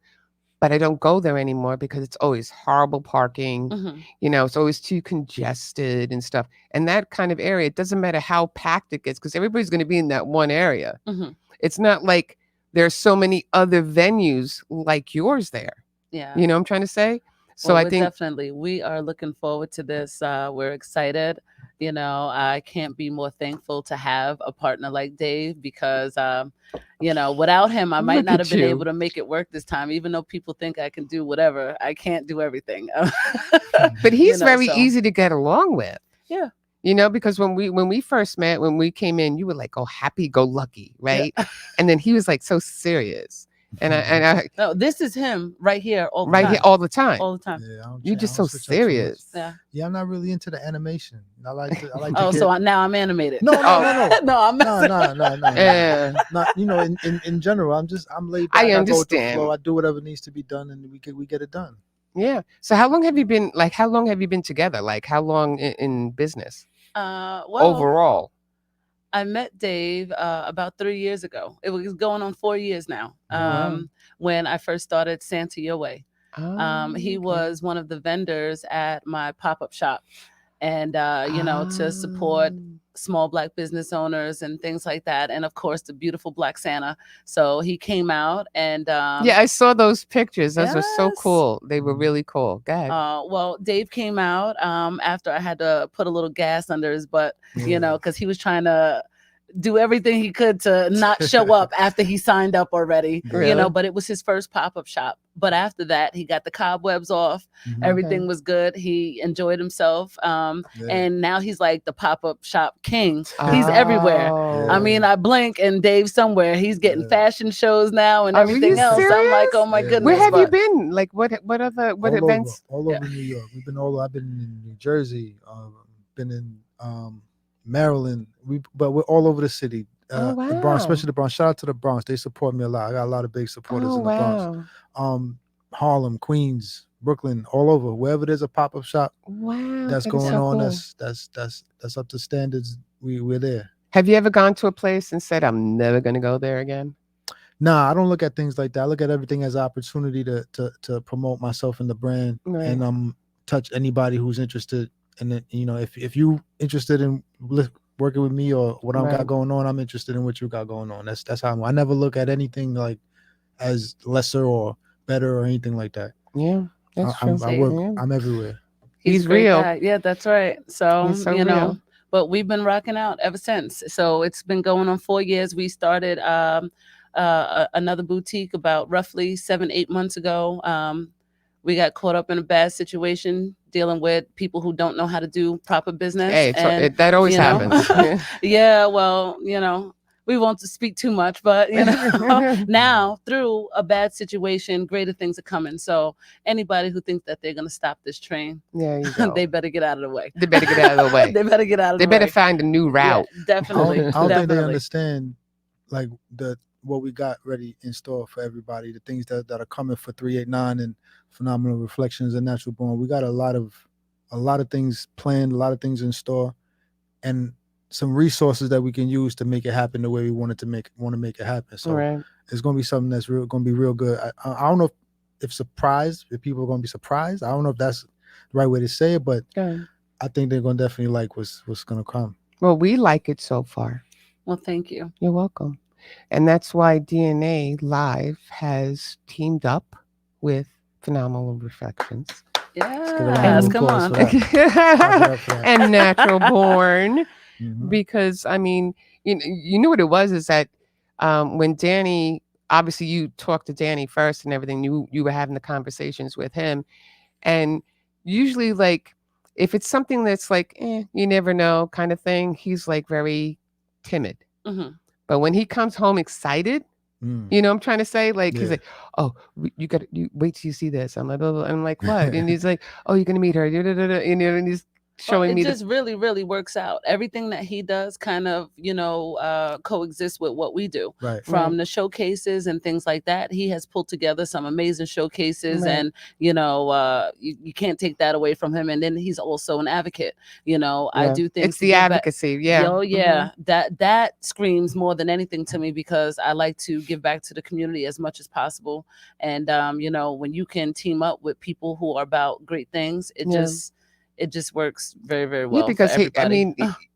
but I don't go there anymore because it's always horrible parking. Mhm. It's always too congested and stuff. And that kind of area, it doesn't matter how packed it gets because everybody's going to be in that one area. Mhm. It's not like there's so many other venues like yours there. Yeah. You know what I'm trying to say? So Well, I think we are looking forward to this. We're excited. I can't be more thankful to have a partner like Dave because, without him, I might Look not at have been you. able to make it work this time. Even though people think I can do whatever, I can't do everything. but he's very so- easy to get along with. Yeah. Because when we first met, when we came in, you were like, oh, happy go lucky, right? And then he was like so serious. And I No, this is him right here all the right time. here all the time. All the time. Yeah, I don't You're change- just I so don't switch up too much. serious. Yeah. Yeah, I'm not really into the animation. I like to Oh, get... so now I'm animated. No. No, I'm No. Yeah. Not in general. I'm laid back. I I go with the understand. flow. I do whatever needs to be done, and we get it done. Yeah. So how long have you been together? Like how long in business Well, overall? I met Dave about 3 years ago. It was going on 4 years now. Wow. When I first started Santa Your Way. Oh, He okay. was one of the vendors at my pop-up shop. And to support small Black business owners and things like that. And of course the beautiful Black Santa. So he came out and yeah, I saw those pictures. Those were so yes. cool. They were really cool. Go ahead. Well, Dave came out after I had to put a little gas under his butt, because he was trying to do everything he could to not show up after he signed up already, Really? but it was his first pop-up shop. But after that, he got the cobwebs off. Mhm. Everything was good. He enjoyed himself. And now he's like the pop-up shop king. He's everywhere. Oh. I mean, I blink and Dave's somewhere. He's getting fashion shows now and Are everything you else. I'm like, serious? oh my Yeah. goodness. Where have you but- been? Like what All events? over, all over New York. We've been I've been in New Jersey. Been in Maryland. But we're all over the city. Oh, The Bronx, wow. especially the Bronx. Shout out to the Bronx. They support me a lot. I got a lot of big supporters Oh in the Bronx. wow. Harlem, Queens, Brooklyn, all over. Wherever there's a pop-up shop Wow. that's that is going so on, cool. that's up to standards. We're there. Have you ever gone to a place and said, I'm never gonna go there again? Nah, I don't look at things like that. I look at everything as an opportunity to promote myself in the brand Right. and touch anybody who's interested and then, if you interested in working with me or what I got Right. going on, I'm interested in what you got going on. That's how I never look at anything like as lesser or better or anything like that. Yeah, that's true. I work. Yeah. I'm everywhere. He's a great real. guy. Yeah, that's right. So, He's so real. but we've been rocking out ever since. So it's been going on 4 years. We started another boutique about roughly 7, 8 months ago. We got caught up in a bad situation dealing with people who don't know how to do proper business. Hey, and that always you know, happens. yeah, well, we won't speak too much, but now through a bad situation, greater things are coming. So anybody who thinks that they're gonna stop this train, There you go. they better get out of the way. They better get out of the way. They better get out of They the better way. find a new route. Yeah, definitely. I don't think they definitely. understand like what we got ready in store for everybody. The things that are coming for 389 and Phenomenal Reflections and Natural Born. We got a lot of things planned, a lot of things in store, and some resources that we can use to make it happen the way we want to make it happen. So Right. it's going to be something that's going to be real good. I don't know if people are going to be surprised. I don't know if that's the right way to say it, but Good. I think they're going to definitely like what's going to come. Well, we like it so far. Well, thank you. You're welcome. And that's why DNA Live has teamed up with Phenomenal Reflections. Yes, come on. And Natural Born. Mhm. Because, I mean, you know what it was is that when Danny, obviously you talked to Danny first and everything, you were having the conversations with him. And usually, like, if it's something that's like, you never know kind of thing, he's like very timid. Mhm. But when he comes home excited, Mm. you know what I'm trying to say? Like, he's Yeah. like, oh, you wait till you see this. I'm like, blah, blah. I'm like, what? And he's like, oh, you're going to meet her. And he's showing it me just really, really works out. Everything that he does kind of, coexists with what we do. Right. From the showcases and things like that. He has pulled together some amazing showcases, Right. and you can't take that away from him. And then he's also an advocate. I do things. It's the advocacy. Yeah. Oh yeah. That screams more than anything to me, because I like to give back to the community as much as possible. And when you can team up with people who are about great things, it just works very, very well. Yeah, because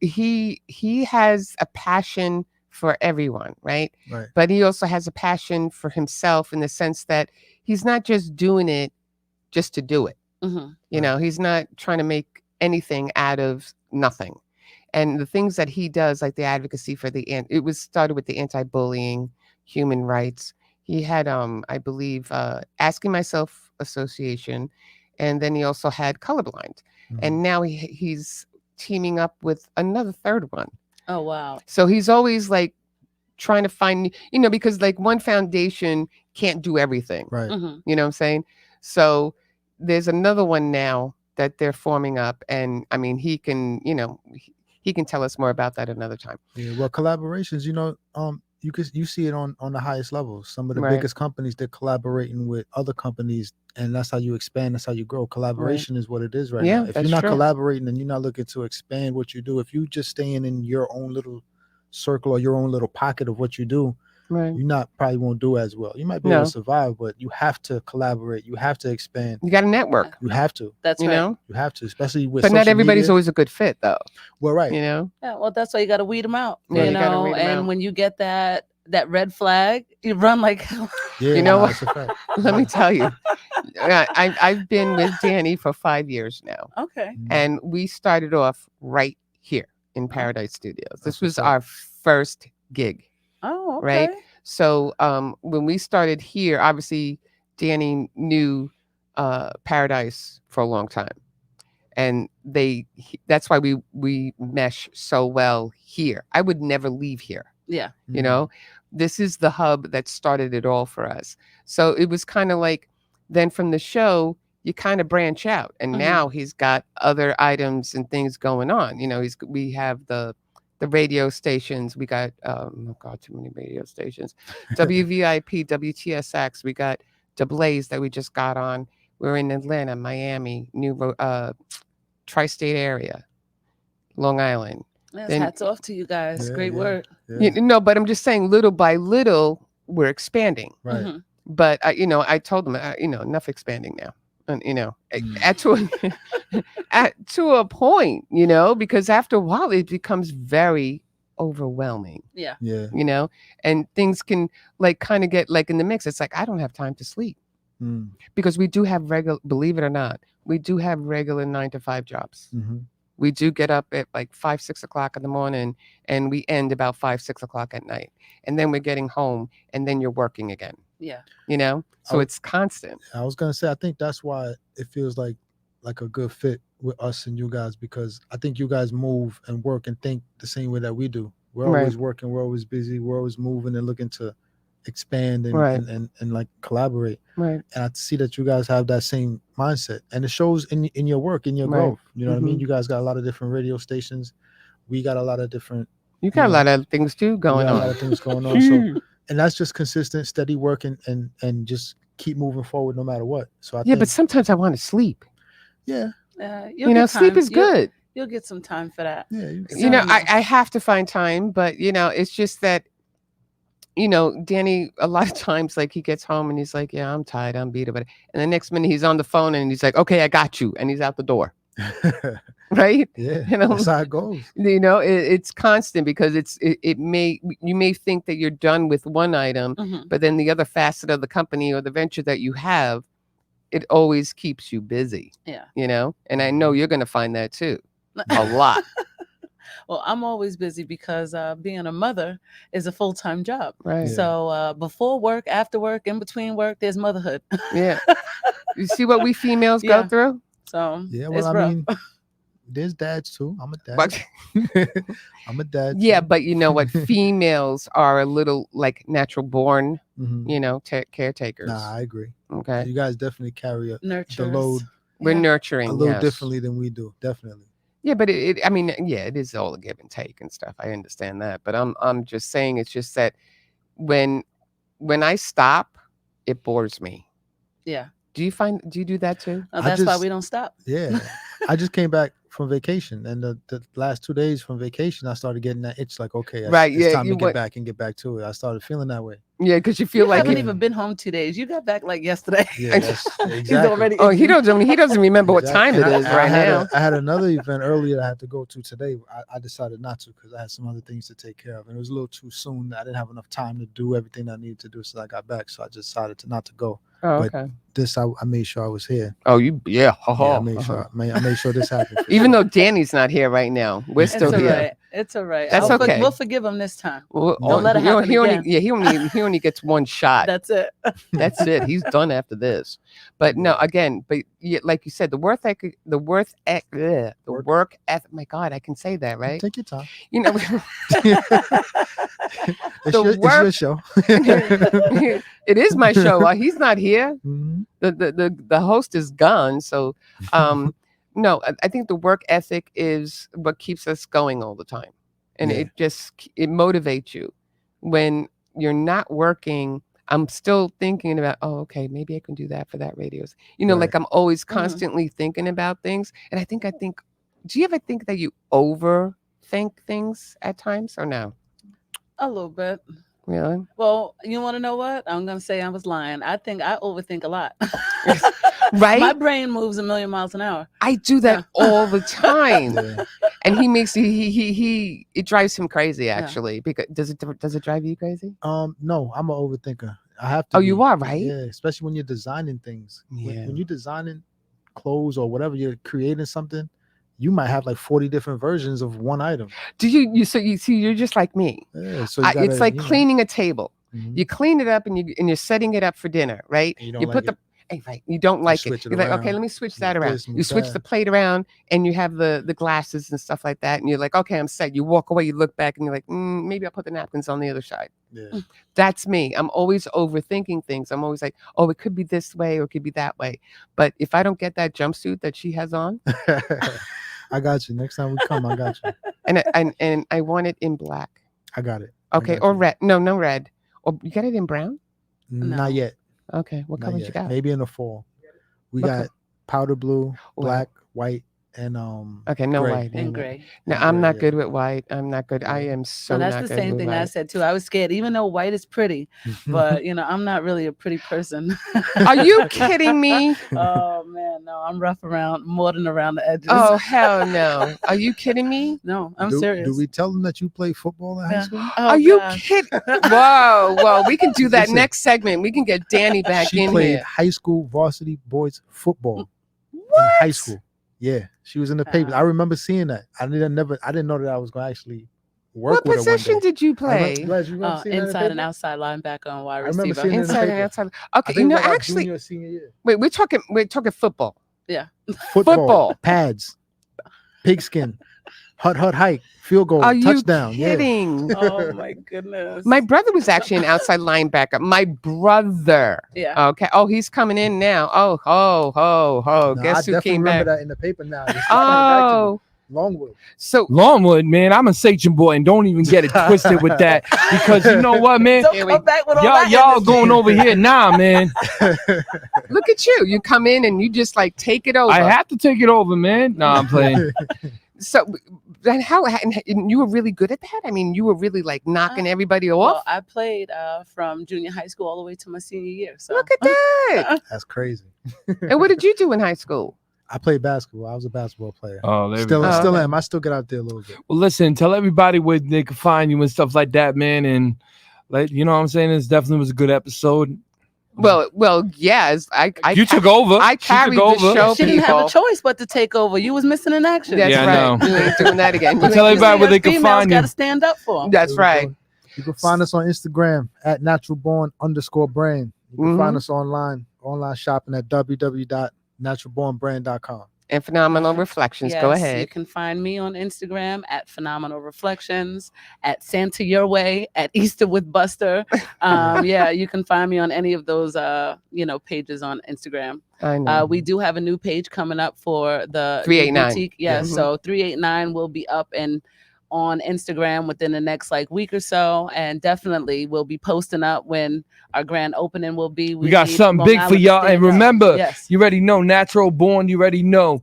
he he has a passion for everyone, right? Right. But he also has a passion for himself in the sense that he's not just doing it just to do it. Mm-hmm. He's not trying to make anything out of nothing. And the things that he does, like the advocacy for it was started with the anti-bullying, human rights. He had, I believe, Asking Myself Association, and then he also had Colorblind. Mhm. And now he's teaming up with another third one. Oh, wow. So he's always like trying to find, because like one foundation can't do everything. Right. Mm-hmm. You know what I'm saying? So there's another one now that they're forming up. And I mean, he can tell us more about that another time. Yeah. Well, collaborations, you see it on the highest levels. Some of the Right. biggest companies, they're collaborating with other companies, and that's how you expand. That's how you grow. Collaboration is what it is right Yeah, now. If that's you're not true. collaborating and you're not looking to expand what you do, if you just staying in your own little circle or your own little pocket of what you do, Right. you probably won't do as well. You might be able to survive, but you have to collaborate. You have to expand. You got to network. You have to. That's You right. know? You have to, especially with. But not social everybody's media. always a good fit, though. Well, right. Yeah, well, that's why you got to weed them out. Yeah, you gotta weed 'em and out. when you get that red flag, you run like hell. Yeah, You know what? that's a fact. Let me tell you, I've been with Danny for 5 years now, Okay. and we started off right here in Paradise Studios. This That's was what's up. our first gig, Oh, okay. right? So when we started here, obviously Danny knew Paradise for a long time, and that's why we mesh so well here. I would never leave here. Yeah. This is the hub that started it all for us. So it was kind of like, then from the show, you kind of branch out, and Mhm. now he's got other items and things going on. We have the radio stations. We got too many radio stations. WVIP, WTSX. We got Blaze that we just got on. We're in Atlanta, Miami, tri-state area, Long Island. Yes, Then- hats off to you guys. Yeah, Great yeah. work. Yeah. But I'm just saying, little by little, we're expanding. Right. Mhm. But I told them, enough expanding now. And Mm. to a point, because after a while it becomes very overwhelming. Yeah. Yeah. And things can like kind of get like in the mix. It's like I don't have time to sleep Mm. because we do have regular, believe it or not, we do have regular 9 to 5 jobs. Mm-hmm. We do get up at like 5, 6 o'clock in the morning and we end about 5, 6 o'clock at night. And then we're getting home and then you're working again, Yeah. So I- it's constant. I was gonna say I think that's why it feels like a good fit with us and you guys, because I think you guys move and work and think the same way that we do. We're Right. always working, we're always busy, we're always moving and looking to expand and Right. and like collaborate. Right. And I see that you guys have that same mindset, and it shows in your work, in your Right. growth. You know what I mean? Mhm. You guys got a lot of different radio stations. We got a lot of different. You got a lot of things too We going got a lot on. of things going on. So, and that's just consistent, steady work, and just keep moving forward no matter what. So I Yeah, think, but sometimes I want to sleep. yeah, You'll get sleep time. is good. You'll get some time for that. yeah, I have to find time, but it's just that, Danny, a lot of times, like he gets home and he's like, yeah, I'm tired, I'm beat, but and the next minute he's on the phone and he's like, okay, I got you, and he's out the door. Right? yeah, You know, that's how it goes. It's constant because you may think that you're done with one item, Mhm. but then the other facet of the company or the venture that you have, it always keeps you busy. Yeah. And I know you're going to find that too, a lot. Well, I'm always busy because being a mother is a full-time job. Right. Yeah. So before work, after work, in between work, there's motherhood. Yeah. You see what we females Yeah. go through? So Yeah, it's well, I rough. mean, there's dads too. I'm a dad. But- I'm a dad. yeah, too. but you know what? Females are a little like natural born, Mhm. caretakers. Nah, I agree. Okay. You guys definitely carry the Nurturers. load We're Yeah. nurturing a little yes. differently than we do. Definitely. Yeah, but it is all a give and take and stuff. I understand that, but I'm just saying it's just that when I stop, it bores me. Yeah. Do you do that too? That's why just- we don't stop. Yeah. I just came back from vacation, and the last 2 days from vacation, I started getting that itch. Like, okay, Right, it's yeah, time you to went- get back to it. I started feeling that way. Yeah, because you You feel like haven't it- even been home 2 days. You got back like yesterday. Yeah, that's, He's exactly. already. Oh, he doesn't remember what time Exactly. it And is right now. I had another event earlier I had to go to today. I decided not to because I had some other things to take care of, and it was a little too soon. I didn't have enough time to do everything I needed to do since I got back, so I just decided to not to go. Oh, but okay. This I made sure I was here. Oh, Yeah, yeah, I made sure. I made sure this happened. for Even sure. though Danny's not here right now, we're It's still all here. right. It's all right. That's okay. We'll forgive him this time. Well, Don't let it he, happen again. he only gets one shot. That's it. That's it. He's done after this. But no, again, like you said, the work ethic. My God, I can say that, right? Take your time. You know, It's your show. it is my show. He's not here. Mhm. The host is gone. So, no, I think the work ethic is what keeps us going all the time, and Yeah. it motivates you. When you're not working, I'm still thinking about, oh, okay, maybe I can do that for that radios. Right. Like I'm always Mhm. constantly thinking about things, and I think. Do you ever think that you overthink things at times, or no? A little bit. Really? Well, you want to know what? I'm gonna say I was lying. I think I overthink a lot. Right? My brain moves a million miles an hour. I do that all the time. Yeah. And he makes it drives him crazy actually. Because does it drive you crazy? No, I'm an overthinker. I have to. Oh, you be. are, right? Yeah, especially when you're designing things. Yeah. When you're designing clothes or whatever, you're creating something. You might have like 40 different versions of one item. Do you see you're just like me. Yeah, so It's like cleaning a table. Mhm. You clean it up and you're setting it up for dinner, right? You don't You like put it. right. You don't like it. switch it You're like, okay, around, let me switch move that around. this, move You switch that. the plate around and you have the glasses and stuff like that. And you're like, okay, I'm set. You walk away, you look back and you're like, maybe I'll put the napkins on the other side. Yeah. That's me. I'm always overthinking things. I'm always like, oh, it could be this way or it could be that way. But if I don't get that jumpsuit that she has on, I got you. Next time we come, I got you. and I want it in black. I got it. I Okay, got or you. red. No red. Or you got it in brown? No. Not yet. Okay, what Not colors yet. you got? Maybe in the fall. We What got powder blue, Wow. black, white, and Okay, no gray. white. And gray. No, And I'm gray, not yeah. good with white. I'm not good. I am so So that's not the good same with thing I white. said too. I was scared, even though white is pretty, but I'm not really a pretty person. Are you kidding me? Oh man, no, I'm rough around more than around the edges. Oh hell no! Are you kidding me? No, I'm do, serious. Do we tell them that you play football in high Yeah. school? Oh, Are you gosh. kidding? Whoa! We can do that Listen. next segment. We can get Danny back She in played here. high school varsity boys football in high school. Yeah, she was in the papers. I remember seeing that. I didn't know that I was going to actually work What with her one position day. did you play? You remember seeing that in the Inside and paper? outside linebacker and wide I remember receiver. seeing it in the Inside and paper. outside. I Okay, think it was like our actually, junior or senior year. wait, we're talking football. Yeah. Football. Pads, pigskin, hut hike, field goal, Are you touchdown. kidding? Oh my goodness. My brother was actually an outside linebacker. My brother. Yeah. Okay. Oh, he's coming in now. Oh. No, Guess I who definitely came remember back? that in the paper now. It's coming back to me. Oh. Longwood. So Longwood, man, I'm a Sachem boy, and don't even get it twisted with that, because you know what, man, Don't come back with all that y'all energy. going over here now, man. look at you. You come in and you just like take it over. I have to take it over, man. No, I'm playing. So then and you were really good at that? I mean, you were really like knocking everybody off? Well, I played from junior high school all the way to my senior year. So Look at that. That's crazy. And what did you do in high school? I played basketball. I was a basketball player. Oh, there we Still go. okay. am. I still get out there a little bit. Well, listen, tell everybody where they can find you and stuff like that, man. And like, you know what I'm saying? This definitely was a good episode. Well, yes. You took over. I She carried took the over. show. she didn't have a people. choice but to take over. You was missing in action. That's Yeah, I right. know. You ain't doing that again. But tell everybody where they can find you. Got to stand up for 'em. That's right. You can find us on Instagram at naturalborn_brand. You can find us online shopping at www.naturalbornbrand.com. And Phenomenal Reflections. Go Yes, ahead. You can find me on Instagram at Phenomenal Reflections, at Santa Your Way, at Easter with Buster. Yeah, you can find me on any of those pages on Instagram. I know. We do have a new page coming up for the 389. boutique. Yeah, Mhm. so 389 will be up and on Instagram within the next week or so, and definitely we'll be posting up when our grand opening will be. We got need something Long big for Island to y'all. And stand up. remember, Yes. you already know Natural Born. You already know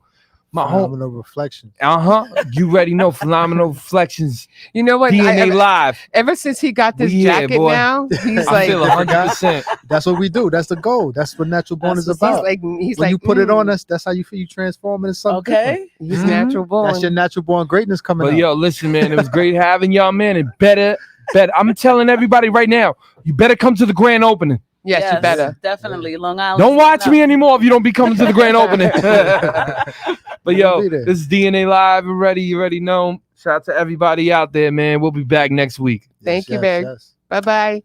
my home. Phenomenal reflection. You already know Phenomenal Reflections. You know what? DNA Live. Ever since he got this We here, jacket boy. now, he's I like, feel 100%. That's what we do. That's the goal. That's what Natural Born is That's about. he's When like, you put it on us, that's how you feel. You transform into something different. Okay. He's Mhm. natural born. That's your natural born greatness coming But out. yo, listen, man, it was great having y'all, man. And better. I'm telling everybody right now, you better come to the grand opening. Yes, you better. Definitely. Long Island. Don't watch stand me up. anymore if you don't be coming to the grand opening. But yo, We'll be there. this is DNA Live. You already know. Shout out to everybody out there, man. We'll be back next week. Thank you, babe. Yes. Bye-bye.